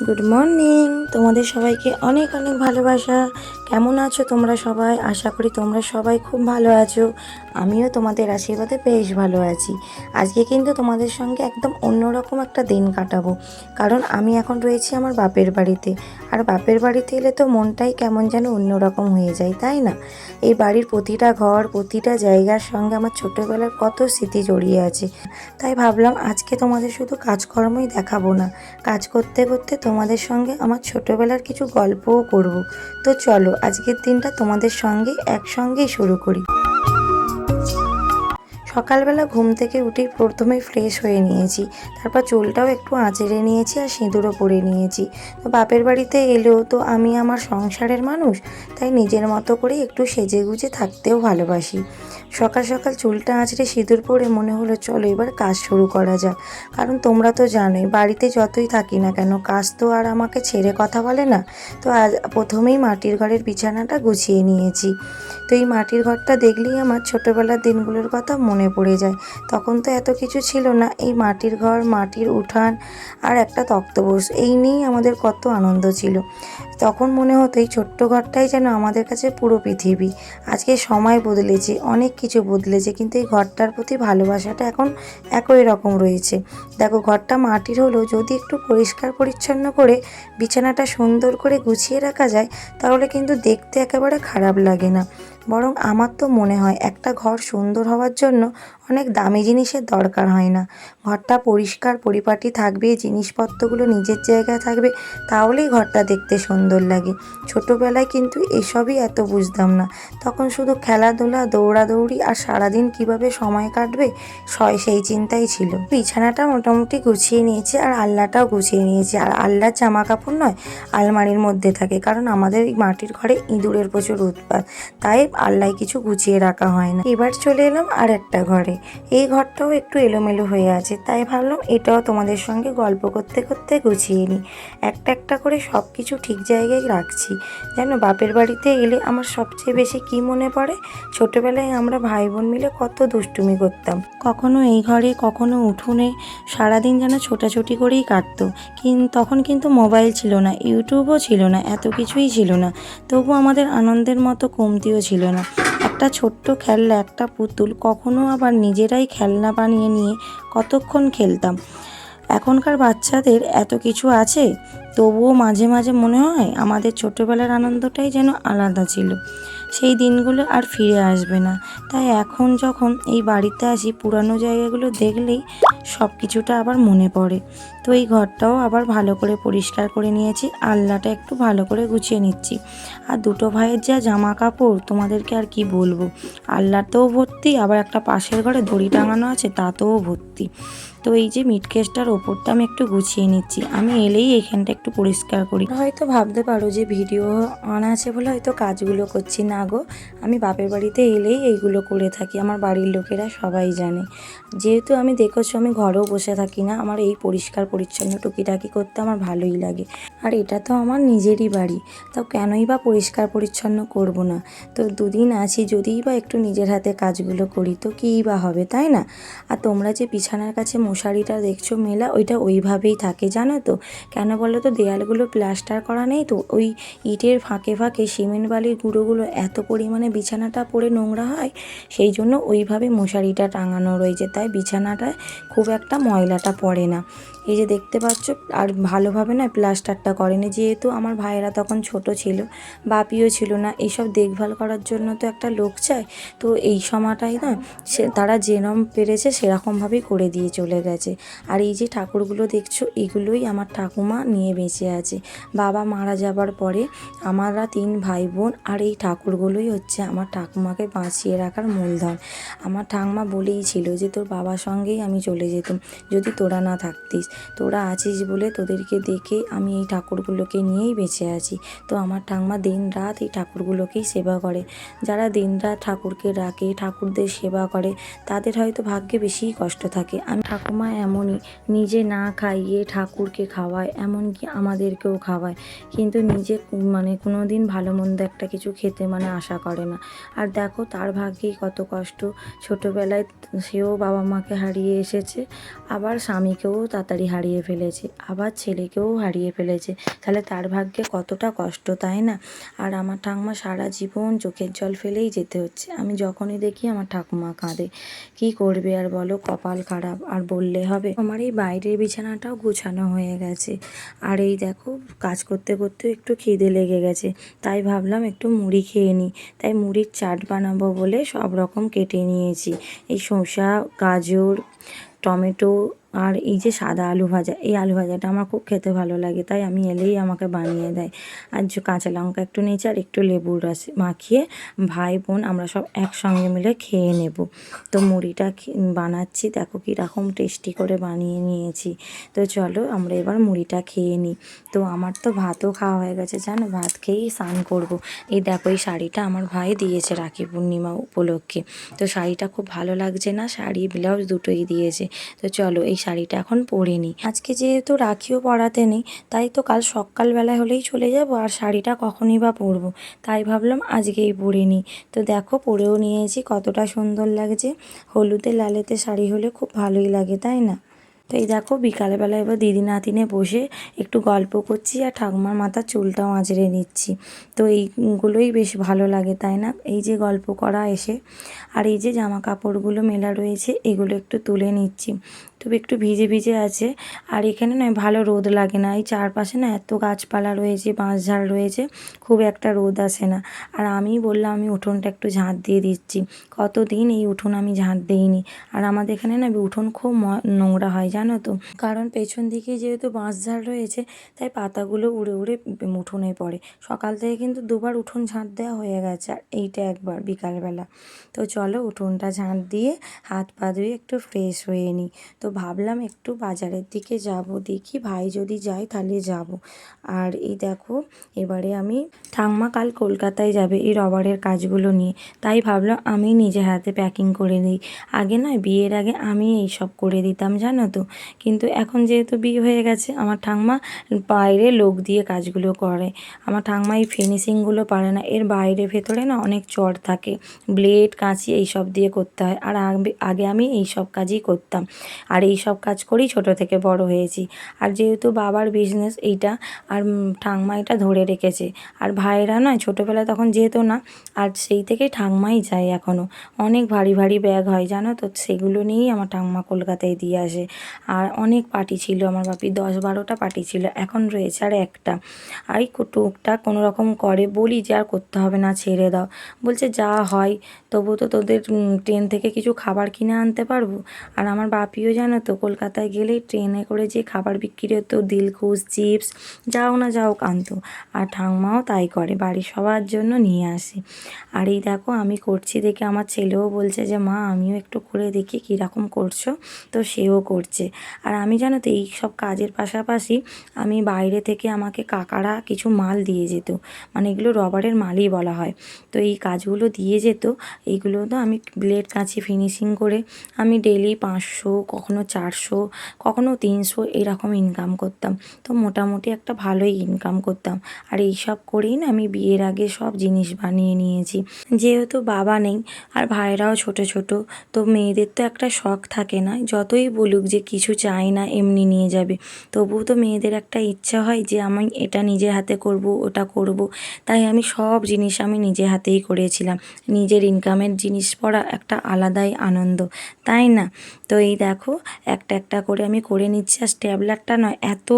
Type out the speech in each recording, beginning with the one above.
Good morning, তোমাদের সবাইকে অনেক অনেক ভালোবাসা। কেমন আছো তোমরা সবাই? আশা করি তোমরা সবাই খুব ভালো আছো। আমিও তোমাদের আশীর্বাদে বেশ ভালো আছি। আজকে কিন্তু তোমাদের সঙ্গে একদম অন্যরকম একটা দিন কাটাবো, কারণ আমি এখন রয়েছি আমার বাপের বাড়িতে। আর বাপের বাড়িতে এলে তো মনটাই কেমন যেন অন্যরকম হয়ে যায়, তাই না? এই বাড়ির প্রতিটা ঘর, প্রতিটা জায়গার সঙ্গে আমার ছোটোবেলার কত স্মৃতি জড়িয়ে আছে। তাই ভাবলাম আজকে তোমাদের শুধু কাজকর্মই দেখাবো না, কাজ করতে করতে তোমাদের সঙ্গে আমার ছোটোবেলার কিছু গল্পও করব। তো চলো আজকের দিনটা তোমাদের সঙ্গে একসঙ্গেই শুরু করি। সকালবেলা ঘুম থেকে উঠেই প্রথমেই ফ্রেশ হয়ে নিয়েছি, তারপর চুলটাও একটু আঁচড়ে নিয়েছি আর সিঁদুরও পরে নিয়েছি। তো বাপের বাড়িতে এলেও তো আমি আমার সংসারের মানুষ, তাই নিজের মতো করে একটু সেজে গুজে থাকতেও ভালোবাসি। সকাল সকাল চুলটা আঁচড়ে সিঁদুর পরে মনে হলো চলো এবার কাজ শুরু করা যাক, কারণ তোমরা তো জানোই বাড়িতে যতই থাকি না কেন কাজ তো আর আমাকে ছেড়ে কথা বলে না। তো আজ প্রথমেই মাটির ঘরের বিছানাটা গুছিয়ে নিয়েছি। তো এই মাটির ঘরটা দেখলেই আমার ছোটোবেলার দিনগুলোর কথা মনে পড়ে যায়। তখন তো এত কিছু ছিল না, এই মাটির ঘর, মাটির উঠান আর একটা তক্তপোষ, এই নিয়েই আমাদের কত আনন্দ ছিল। তখন মনে হতো এই ছোট্ট ঘরটাই যেন আমাদের কাছে পুরো পৃথিবী। আজকে সময় বদলেছে, অনেক কিছু বদলেছে, কিন্তু এই ঘরটার প্রতি ভালোবাসাটা এখন একই রকম রয়েছে। দেখো ঘরটা মাটির হলেও যদি একটু পরিষ্কার পরিচ্ছন্ন করে বিছানাটা সুন্দর করে গুছিয়ে রাখা যায়, তাহলে কিন্তু দেখতে একেবারে খারাপ লাগে না। বরং আমার তো মনে হয় একটা ঘর সুন্দর হওয়ার জন্য অনেক দামি জিনিসের দরকার হয় না। ঘরটা পরিষ্কার পরিপাটি থাকবে, জিনিসপত্রগুলো নিজের জায়গায় থাকবে, তাহলেই ঘরটা দেখতে সুন্দর লাগে। ছোটোবেলায় কিন্তু এসবই এত বুঝতাম না। তখন শুধু খেলাধুলা, দৌড়াদৌড়ি আর সারাদিন কিভাবে সময় কাটবে সেই চিন্তাই ছিল। বিছানাটা মোটামুটি গুছিয়ে নিয়েছি আর আলনাটাও গুছিয়ে নিয়েছি। আর আলনার জামা কাপড় নয়, আলমারির মধ্যে থাকে, কারণ আমাদের এই মাটির ঘরে ইঁদুরের প্রচুর উৎপাত, তাই আলনায় কিছু গুছিয়ে রাখা হয় না। এবার চলে এলাম আর একটা ঘরে। এই ঘরটাও একটু এলোমেলো হয়ে আছে, তাই ভাবলাম এটাও তোমাদের সঙ্গে গল্প করতে করতে গুছিয়ে নিই। একটা একটা করে সব কিছু ঠিক জায়গায় রাখছি। যেন বাপের বাড়িতে এলে আমার সবচেয়ে বেশি কি মনে পড়ে, ছোটোবেলায় আমরা ভাই বোন মিলে কত দুষ্টুমি করতাম, কখনো এই ঘরে কখনো উঠোনে, সারাদিন যেন ছোটাছুটি করেই কাটতো। তখন কিন্তু মোবাইল ছিল না, ইউটিউবও ছিল না, এত কিছুই ছিল না। তবু আমাদের আনন্দের মতো কমতিও ছিল না। একটা ছোট্ট খেলনা, একটা পুতুল, কখনো আবার নিজেরাই খেলনা বানিয়ে নিয়ে কতক্ষণ খেলতাম। এখনকার বাচ্চাদের এত কিছু আছে, তবুও মাঝে মাঝে মনে হয় আমাদের ছোটোবেলার আনন্দটাই যেন আলাদা ছিল। সেই দিনগুলো আর ফিরে আসবে না। তাই এখন যখন এই বাড়িতে আসি, পুরানো জায়গাগুলো দেখলেই সব কিছুটা আবার মনে পড়ে। তো এই ঘরটাও আবার ভালো করে পরিষ্কার করে নিয়েছি, আলনাটা একটু ভালো করে গুছিয়ে নিচ্ছি। আর দুটো ভাইয়ের যা জামা কাপড় তোমাদেরকে আর কি বলবো, আলনাতেও ভর্তি, আবার একটা পাশের ঘরে দড়ি টাঙানো আছে তাতেও ভর্তি। তো এই যে মিটকেসটার ওপরটা আমি একটু গুছিয়ে নিচ্ছি, আমি এলেই এখানটা একটু পরিষ্কার করি। হয়তো ভাবতে পারো যে ভিডিও অন আছে বলে হয়তো কাজগুলো করছি, না গো, আমি বাপের বাড়িতে এলেই এইগুলো করে থাকি, আমার বাড়ির লোকেরা সবাই জানে। যেহেতু আমি দেখেছো আমি ঘরেও বসে থাকি না, আমার এই পরিষ্কার পরিচ্ছন্ন টুকিটাকি করতে আমার ভালোই লাগে। আর এটা তো আমার নিজেরই বাড়ি, তাও কেনই বা পরিষ্কার পরিচ্ছন্ন করব না? তো দুদিন আছি, যদিই বা একটু নিজের হাতে কাজগুলো করি তো কী বা হবে, তাই না? আর তোমরা যে বিছানার কাছে মশারিটা দেখছো মেলা, ওইটা ওইভাবেই থাকে, জানো তো কেন বলো তো? দেয়ালগুলো প্লাস্টার করা নেই তো, ওই ইটের ফাঁকে ফাঁকে সিমেন্ট বালির গুঁড়োগুলো এত পরিমাণে বিছানাটা পড়ে নোংরা হয়, সেই জন্য ওইভাবে মশারিটা টাঙানো রয়েছে, তাই বিছানাটায় খুব একটা ময়লাটা পড়ে না। এই যে দেখতে পাচ্ছ, আর ভালোভাবে না প্লাস্টারটা করেনি, যেহেতু আমার ভাইয়েরা তখন ছোট ছিল, বাপিও ছিল না, এইসব দেখভাল করার জন্য তো একটা লোক চাই। তো এই সময়টাই না তারা যেরকম পেরেছে সেরকমভাবেই করে দিয়ে চলে গেছে। আর এই যে ঠাকুরগুলো দেখছো, এগুলোই আমার ঠাকুমা নিয়ে বেঁচে আছে। বাবা মারা যাবার পরে আমরা 3 ভাই বোন, আর এই ঠাকুরগুলোই হচ্ছে আমার ঠাকুমাকে বাঁচিয়ে রাখার মূলধন। আমার ঠাকুমা বলেই ছিল যে তোর বাবার সঙ্গেই আমি চলে যেতাম যদি তোরা না থাকতিস, তোরা আছিস বলে তোদেরকে দেখে আমি এই ঠাকুরগুলোকে নিয়েই বেঁচে আছি। তো আমার ঠাকুমা দিন রাত এই ঠাকুরগুলোকেই সেবা করে। যারা দিন রাত ঠাকুরকে ডাকে, ঠাকুরদের সেবা করে, তাদের হয়তো ভাগ্যে বেশিই কষ্ট থাকে। আমি ঠাকুমা এমনই, নিজে না খাইয়ে ঠাকুরকে খাওয়ায়, এমনকি আমাদেরকেও খাওয়ায়, কিন্তু নিজে কোনো দিন ভালো মন্দ একটা কিছু খেতে আশা করে না। আর দেখো তার ভাগ্যেই কত কষ্ট, ছোটোবেলায় সেও বাবা মাকে হারিয়ে এসেছে, আবার স্বামীকেও তাড়াতাড়ি হারিয়ে ফেলেছে, আবার ছেলেকেও হারিয়ে ফেলেছে। তাহলে তার ভাগ্যে কতটা কষ্ট, তাই না? আর আমার ঠাকুমা সারা জীবন চোখের জল ফেলেই যেতে হচ্ছে। আমি যখনই দেখি আমার ঠাকুমা কাঁদে। কি করবে আর বলো, কপাল খারাপ, আর বললে হবে? আমার এই বাইরের বিছানাটাও গুছানো হয়ে গেছে। আর এই দেখো কাজ করতে করতে একটু খিদে লেগে গেছে, তাই ভাবলাম একটু মুড়ি খেয়ে নিই। তাই মুড়ির চাট বানাবো বলে সব রকম কেটে নিয়েছি। এই শসা, গাজর, টমেটো আর এই যে সাদা আলু ভাজা, এই আলু ভাজাটা আমার খুব খেতে ভালো লাগে, তাই আমি এলেই আমাকে বানিয়ে দেয়। আর যে কাঁচা লঙ্কা একটু নিয়েছি আর একটু লেবুর রস মাখিয়ে ভাই বোন আমরা সব একসঙ্গে মিলে খেয়ে নেব। তো মুড়িটা বানাচ্ছি, দেখো কীরকম টেস্টি করে বানিয়ে নিয়েছি। তো চলো আমরা এবার মুড়িটা খেয়ে নিই। তো আমার তো ভাতও খাওয়া হয়ে গেছে জানো, ভাত খেয়েই স্নান করবো। এই দেখো এই শাড়িটা আমার ভাই দিয়েছে রাখি পূর্ণিমা উপলক্ষে। তো শাড়িটা খুব ভালো লাগছে না, শাড়ি ব্লাউজ দুটোই দিয়েছে। তো চলো এই শাড়িটা এখন পরে নিই। আজকে যেহেতু রাখিও পরাতে নেই, তাই তো কাল সকালবেলা হলেই চলে যাব, আর শাড়িটা কখনই বা পরবো, তাই ভাবলাম আজকেই পরে নিই। তো দেখো পরেও নিয়েছি, কতটা সুন্দর লাগছে। হলুদে লালেতে শাড়ি হলে খুব ভালোই লাগে, তাই না? তো এই দেখো বিকালবেলা এবার দিদি নাতিনে বসে একটু গল্প করছি আর ঠাকুমার মাথার চুলটাও আঁচড়ে নিচ্ছি। তো এইগুলোই বেশ ভালো লাগে, তাই না? এই যে গল্প করা এসে, আর এই যে জামা কাপড়গুলো মেলা রয়েছে এগুলো একটু তুলে নিচ্ছি। তবে একটু ভিজে ভিজে আছে, আর এখানে না ভালো রোদ লাগে না। এই চারপাশে না এত গাছপালা রয়েছে, বাঁশঝাড় রয়েছে, খুব একটা রোদ আসে না। আর আমি বললাম আমি উঠোনটা একটু ঝাঁট দিয়ে দিচ্ছি, কতদিন এই উঠোন আমি ঝাঁট দিইনি। আর আমাদের এখানে না উঠোন খুব নোংরা হয় জানো তো, কারণ পেছন দিকে যেহেতু বাঁশঝাড় রয়েছে, তাই পাতাগুলো উড়ে উড়ে উঠোনে পড়ে। সকাল থেকে কিন্তু দুবার উঠোন ঝাঁট দেওয়া হয়ে গেছে, আর এইটা একবার বিকালবেলা। তো চলো উঠোনটা ঝাঁট দিয়ে হাত পা ধুয়ে একটু ফ্রেশ হয়ে নিই। তো ভাবলাম একটু বাজারের দিকে যাব, দেখি ভাই যদি যায় তাহলে যাব। আর এই দেখো এবারে আমি ঠাম্মা কাল কলকাতায় যাবে এই রবারের কাজগুলো নিয়ে, তাই ভাবলাম আমি নিজে হাতে প্যাকিং করে দিই। আগে নয় বিয়ের আগে আমি এই সব করে দিতাম জানো তো, কিন্তু এখন যেহেতু বিয়ে হয়ে গেছে আমার ঠাম্মা বাইরে লোক দিয়ে কাজগুলো করে। আমার ঠাম্মা এই ফিনিশিংগুলো পারে না, এর বাইরে ভেতরে না অনেক চড় থাকে, ব্লেড কাঁচি এইসব দিয়ে করতে হয়। আর আগে আমি এই সব কাজই করতাম, আর এই সব কাজ করেই ছোট থেকে বড় হয়েছি। আর যেহেতু বাবার বিজনেস এইটা, আর ঠাংমা এটা ধরে রেখেছে। আর ভাইয়েরা নয় ছোটোবেলায় তখন যেত না, আর সেই থেকেই ঠাংমাই যায় এখনও। অনেক ভারী ভারী ব্যাগ হয় জানো তো, সেগুলো নিয়েই আমার ঠাংমা কলকাতায় দিয়ে আসে। আর অনেক পার্টি ছিল আমার বাপির, 10-12টা পার্টি ছিল, এখন রয়েছে আর একটা। আর এই টুকটাক কোনো রকম করে, বলি যে আর করতে হবে না ছেড়ে দাও, বলছে যা হয়। তবু তো তোদের ট্রেন থেকে কিছু খাবার কিনে আনতে পারবো। আর আমার বাপিও জানো তো কলকাতায় গেলেই ট্রেনে করে যে খাবার বিক্রি হতো, দিলখুশ, চিপস, যাও না যাও আনতো। আর ঠাংমাও তাই করে, বাড়ির সবার জন্য নিয়ে আসে। আর এই দেখো আমি করছি দেখে আমার ছেলেও বলছে যে মা আমিও একটু করে দেখি কীরকম করছো। তো সেও করছে। আর আমি জানো তো এই সব কাজের পাশাপাশি আমি বাইরে থেকে আমাকে কাকারা কিছু মাল দিয়ে যেত, মানে এগুলো রবারের মালই বলা হয়। তো এই কাজগুলো দিয়ে যেত, এইগুলো তো আমি ব্লেড কাঁচি ফিনিশিং করে আমি ডেলি 500, কখনো 400, কখনো 300 এরকম ইনকাম করতাম। তো মোটামুটি একটা ভালোই ইনকাম করতাম। আর এই সব করেই না আমি বিয়ের আগে সব জিনিস বানিয়ে নিয়েছি। যেহেতু বাবা নেই আর ভাইরাও ছোট ছোট, তো মেয়েদের তো একটা শখ থাকে না, যতই বলুক যে কিছু চাই না এমনি নিয়ে যাবে, তবুও তো মেয়েদের একটা ইচ্ছা হয় যে আমি এটা নিজে হাতে করব, ওটা করব। তাই আমি সব জিনিস আমি নিজে হাতেই করেছিলাম। নিজের ইনকামের জিনিস পরা একটা আলাদাই আনন্দ, তাই না? তো এই দেখো একটা একটা করে আমি করে নিচ্ছি। আর স্ট্যাবলারটা নয় এত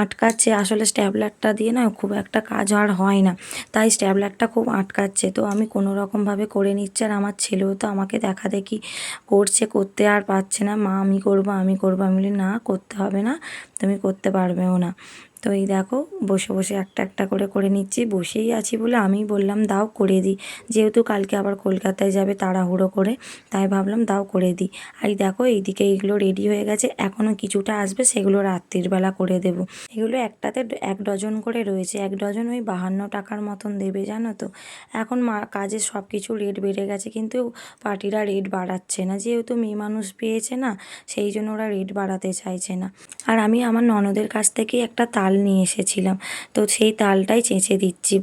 আটকাচ্ছে, আসলে স্ট্যাবলারটা দিয়ে না খুব একটা কাজ আর হয় না, তাই স্ট্যাবলারটা খুব আটকাচ্ছে। তো আমি কোনো রকমভাবে করে নিচ্ছি, আর আমার ছেলেও তো আমাকে দেখা দেখি করছে, করতে আর পারছে না। মা আমি করবো আমি করবো, আমি বলি না করতে হবে না, তুমি করতে পারবেও না। তো এই দেখো বসে বসে একটা একটা করে করে নিচ্ছি, বসেই আছি বলে আমি বললাম দাও করে দিই, যেহেতু কালকে আবার কলকাতায় যাবে তাড়াহুড়ো করে, তাই ভাবলাম দাও করে দিই। আর এই দেখো এইদিকে এইগুলো রেডি হয়ে গেছে, এখনও কিছুটা আসবে, সেগুলো রাত্রির বেলা করে দেবো। এগুলো একটাতে 1 ডজন করে রয়েছে, 1 ডজন ওই 52 টাকার মতন দেবে জানো তো। এখন কাজের সব কিছু রেট বেড়ে গেছে, কিন্তু পার্টিরা রেট বাড়াচ্ছে না, যেহেতু মেয়ে মানুষ পেয়েছে না, সেই জন্য ওরা রেট বাড়াতে চাইছে না। আর আমি আমার ননদের কাছ থেকেই একটা তাল নিয়ে এসেছিলাম, তো সেই তালটাই চেঁচে দিচ্ছি।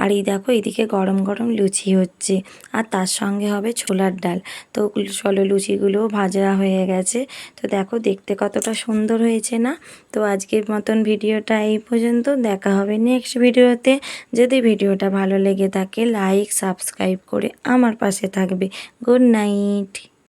আর এই দেখো এদিকে গরম গরম লুচি হচ্ছে, আর তার সঙ্গে হবে ছোলার ডাল। তো চলো লুচিগুলোও ভাজা হয়ে গেছে, তো দেখো দেখতে কতটা সুন্দর হয়েছে না। তো আজকের মতন ভিডিওটা এই পর্যন্ত, দেখা হবে নেক্সট ভিডিওতে। যদি ভিডিওটা ভালো লেগে থাকে লাইক সাবস্ক্রাইব করে আমার পাশে থাকবে। Good night.